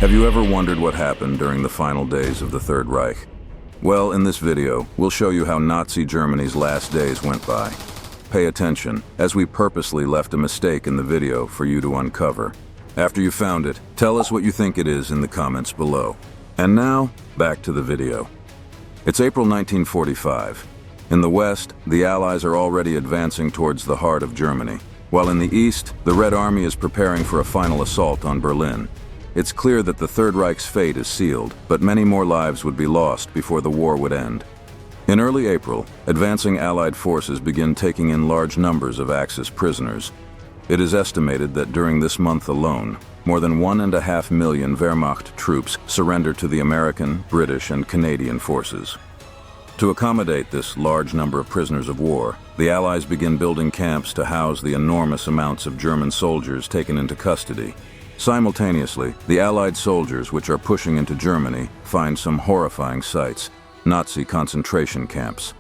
Have you ever wondered what happened during the final days of the Third Reich? Well, in this video, we'll show you how Nazi Germany's last days went by. Pay attention, as we purposely left a mistake in the video for you to uncover. After you found it, tell us what you think it is in the comments below. And now, back to the video. It's April 1945. In the West, the Allies are already advancing towards the heart of Germany, while in the East, the Red Army is preparing for a final assault on Berlin. It's clear that the Third Reich's fate is sealed, but many more lives would be lost before the war would end. In early April, advancing Allied forces begin taking in large numbers of Axis prisoners. It is estimated that during this month alone, more than 1.5 million Wehrmacht troops surrender to the American, British, and Canadian forces. To accommodate this large number of prisoners of war, the Allies begin building camps to house the enormous amounts of German soldiers taken into custody. Simultaneously, the Allied soldiers which are pushing into Germany find some horrifying sights: Nazi concentration camps.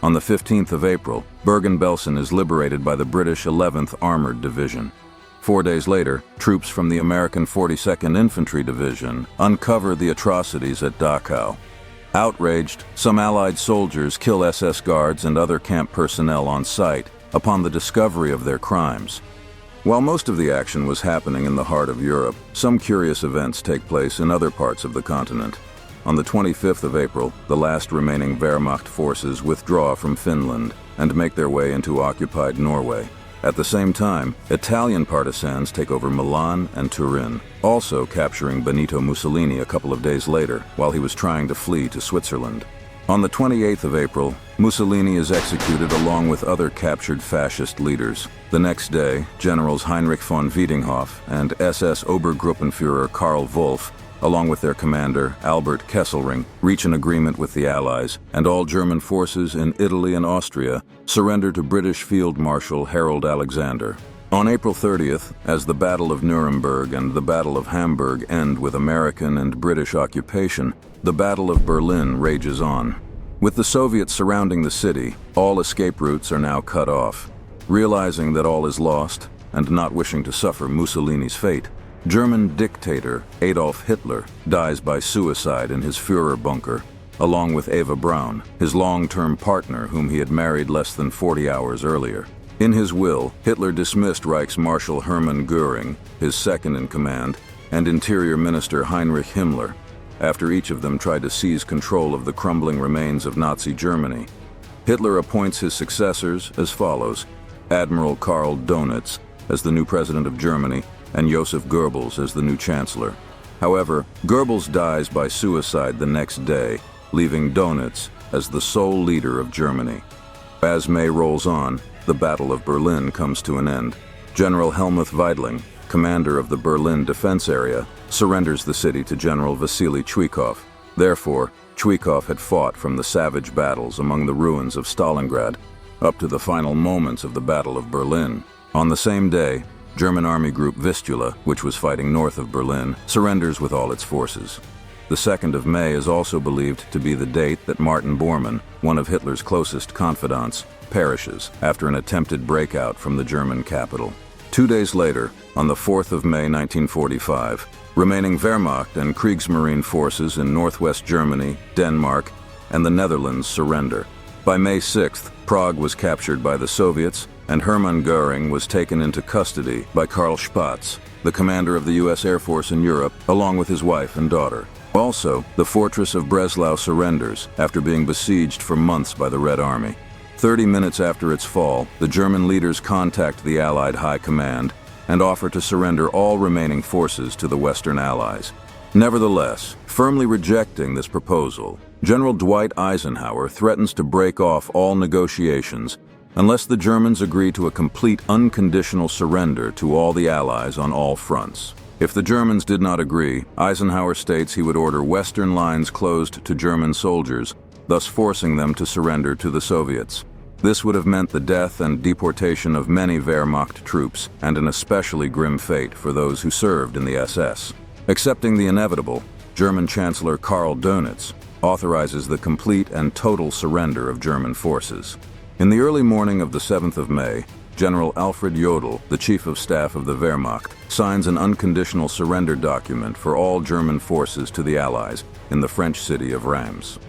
On the 15th of April, Bergen-Belsen is liberated by the British 11th Armored Division. 4 days later, troops from the American 42nd Infantry Division uncover the atrocities at Dachau. Outraged, some Allied soldiers kill SS guards and other camp personnel on site upon the discovery of their crimes. While most of the action was happening in the heart of Europe, some curious events take place in other parts of the continent. On the 25th of April, the last remaining Wehrmacht forces withdraw from Finland and make their way into occupied Norway. At the same time, Italian partisans take over Milan and Turin, also capturing Benito Mussolini a couple of days later while he was trying to flee to Switzerland. On the 28th of April, Mussolini is executed along with other captured fascist leaders. The next day, Generals Heinrich von Wiedinghoff and SS Obergruppenführer Karl Wolff, along with their commander Albert Kesselring, reach an agreement with the Allies, and all German forces in Italy and Austria surrender to British Field Marshal Harold Alexander. On April 30th, as the Battle of Nuremberg and the Battle of Hamburg end with American and British occupation, the Battle of Berlin rages on. With the Soviets surrounding the city, all escape routes are now cut off. Realizing that all is lost, and not wishing to suffer Mussolini's fate, German dictator Adolf Hitler dies by suicide in his Führer bunker, along with Eva Braun, his long-term partner whom he had married less than 40 hours earlier. In his will, Hitler dismissed Reichsmarschall Hermann Göring, his second-in-command, and Interior Minister Heinrich Himmler, after each of them tried to seize control of the crumbling remains of Nazi Germany. Hitler appoints his successors as follows: Admiral Karl Dönitz as the new president of Germany, and Joseph Goebbels as the new chancellor. However, Goebbels dies by suicide the next day, leaving Dönitz as the sole leader of Germany. As May rolls on, the Battle of Berlin comes to an end. General Helmuth Weidling, commander of the Berlin defense area, surrenders the city to General Vasily Chuikov. Therefore, Chuikov had fought from the savage battles among the ruins of Stalingrad up to the final moments of the Battle of Berlin. On the same day, German Army Group Vistula, which was fighting north of Berlin, surrenders with all its forces. The 2nd of May is also believed to be the date that Martin Bormann, one of Hitler's closest confidants, perishes after an attempted breakout from the German capital. 2 days later, on the 4th of May 1945, remaining Wehrmacht and Kriegsmarine forces in northwest Germany, Denmark, and the Netherlands surrender. By May 6th, Prague was captured by the Soviets, and Hermann Göring was taken into custody by Karl Spaatz, the commander of the U.S. Air Force in Europe, along with his wife and daughter. Also, the fortress of Breslau surrenders after being besieged for months by the Red Army. 30 minutes after its fall, the German leaders contact the Allied High Command and offer to surrender all remaining forces to the Western Allies. Nevertheless, firmly rejecting this proposal, General Dwight Eisenhower threatens to break off all negotiations unless the Germans agree to a complete unconditional surrender to all the Allies on all fronts. If the Germans did not agree, Eisenhower states he would order Western lines closed to German soldiers, thus forcing them to surrender to the Soviets. This would have meant the death and deportation of many Wehrmacht troops, and an especially grim fate for those who served in the SS. Accepting the inevitable, German Chancellor Karl Dönitz authorizes the complete and total surrender of German forces. In the early morning of the 7th of May, General Alfred Jodl, the Chief of Staff of the Wehrmacht, signs an unconditional surrender document for all German forces to the Allies in the French city of Reims.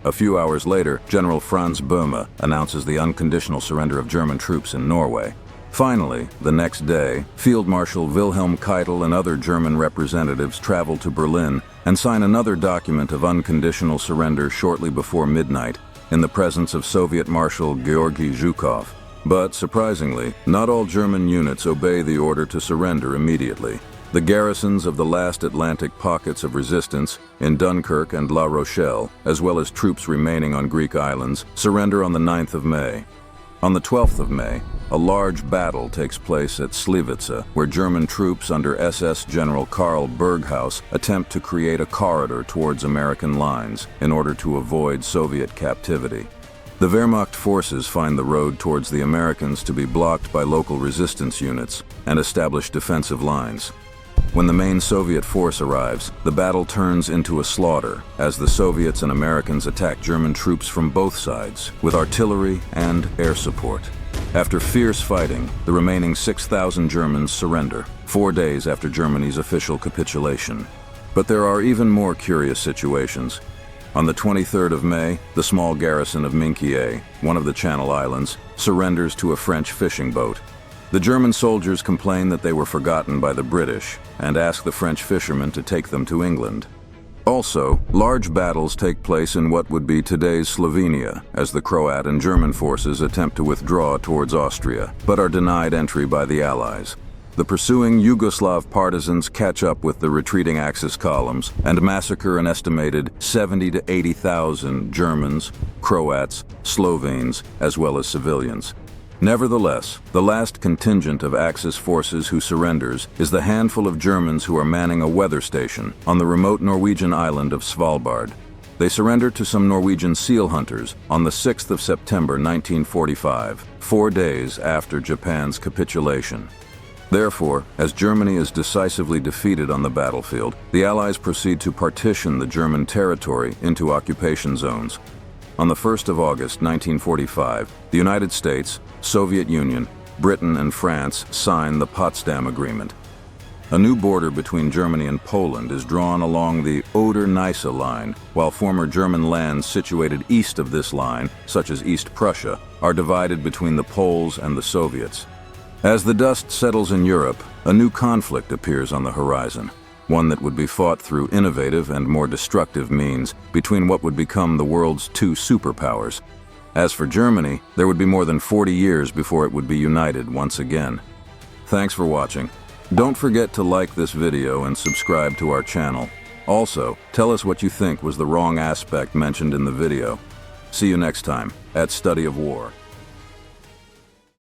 A few hours later, General Franz Böhme announces the unconditional surrender of German troops in Norway. Finally, the next day, Field Marshal Wilhelm Keitel and other German representatives travel to Berlin and sign another document of unconditional surrender shortly before midnight in the presence of Soviet Marshal Georgy Zhukov. But, surprisingly, not all German units obey the order to surrender immediately. The garrisons of the last Atlantic pockets of resistance in Dunkirk and La Rochelle, as well as troops remaining on Greek islands, surrender on the 9th of May. On the 12th of May, a large battle takes place at Slivica, where German troops under SS General Karl Berghaus attempt to create a corridor towards American lines in order to avoid Soviet captivity. The Wehrmacht forces find the road towards the Americans to be blocked by local resistance units and establish defensive lines. When the main Soviet force arrives, the battle turns into a slaughter as the Soviets and Americans attack German troops from both sides with artillery and air support. After fierce fighting, the remaining 6,000 Germans surrender, 4 days after Germany's official capitulation. But there are even more curious situations. On the 23rd of May, the small garrison of Minquier, one of the Channel Islands, surrenders to a French fishing boat. The German soldiers complain that they were forgotten by the British and ask the French fishermen to take them to England. Also, large battles take place in what would be today's Slovenia, as the Croat and German forces attempt to withdraw towards Austria, but are denied entry by the Allies. The pursuing Yugoslav partisans catch up with the retreating Axis columns and massacre an estimated 70 to 80,000 Germans, Croats, Slovenes, as well as civilians. Nevertheless, the last contingent of Axis forces who surrenders is the handful of Germans who are manning a weather station on the remote Norwegian island of Svalbard. They surrender to some Norwegian seal hunters on the 6th of September 1945, 4 days after Japan's capitulation. Therefore, as Germany is decisively defeated on the battlefield, the Allies proceed to partition the German territory into occupation zones. On the 1st of August 1945, the United States, Soviet Union, Britain, and France sign the Potsdam Agreement. A new border between Germany and Poland is drawn along the Oder-Neisse line, while former German lands situated east of this line, such as East Prussia, are divided between the Poles and the Soviets. As the dust settles in Europe, a new conflict appears on the horizon, one that would be fought through innovative and more destructive means between what would become the world's two superpowers. As for Germany, there would be more than 40 years before it would be united once again. Thanks for watching. Don't forget to like this video and subscribe to our channel. Also, tell us what you think was the wrong aspect mentioned in the video. See you next time at Study of War.